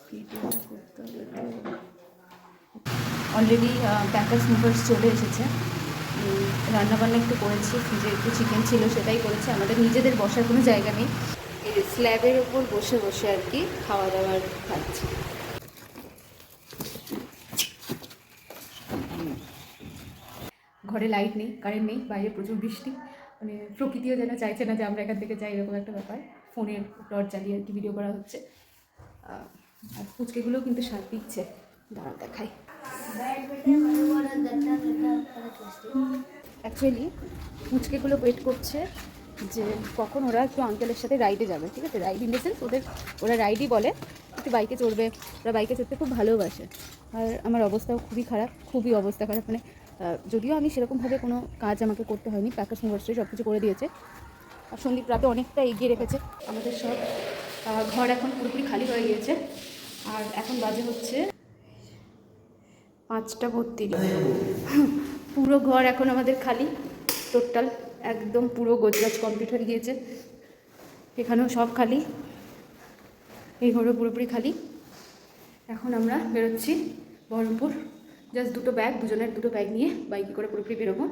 Video করতে হবে তো। অলরেডি প্যাকার্স মুভার্স চলে এসেছে। রান্নাবান্না একটু করেছি, ফ্রিজে একটু চিকেন ছিল সেটাই করেছি। আমাদের নিজেদের বসার কোনো জায়গা নেই, এই স্ল্যাবের ওপর বসে বসে আর কি খাওয়া দাওয়ার খাচ্ছি। ঘরে লাইট নেই, কারেন্ট নেই, বাইরে প্রচুর বৃষ্টি, মানে প্রকৃতিও যেন চাইছে না যে আমরা এখান থেকে যাই, এরকম একটা ব্যাপার। ফোনের টর্চ জ্বালিয়ে আর কি ভিডিও করা হচ্ছে। আর ফুচকেগুলোও কিন্তু স্বাদ দিচ্ছে, দাঁড়াও দেখাই। অ্যাকচুয়ালি ফুচকেগুলো ওয়েট করছে যে কখন ওরা একটু আঙ্কেলের সাথে রাইডে যাবে, ঠিক আছে? রাইড ইন দ্য সেন্স ওরা রাইডই বলে, একটু বাইকে চড়বে, ওরা বাইকে চড়তে খুব ভালোবাসে। আর আমার অবস্থাও খুবই খারাপ, খুবই অবস্থা খারাপ, মানে যদিও আমি সেরকমভাবে কোনো কাজ আমাকে করতে হয়নি, প্যাকার্স মুভার্সে সব কিছু করে দিয়েছে। আর সন্দীপ রাতে অনেকটা এগিয়ে রেখেছে। আমাদের সব ঘর এখন পুরোপুরি খালি হয়ে গিয়েছে। আর এখন বাজে হচ্ছে 5:32। পুরো ঘর এখন আমাদের খালি, টোটাল একদম পুরো গোছগাছ কমপ্লিট হয়ে গিয়েছে। এখানেও সব খালি, এই ঘরও পুরোপুরি খালি। এখন আমরা বেরোচ্ছি বহরমপুর। জাস্ট দুটো ব্যাগ, দুজনের দুটো ব্যাগ নিয়ে বাইকে করে পুরোপুরি বেরোবো।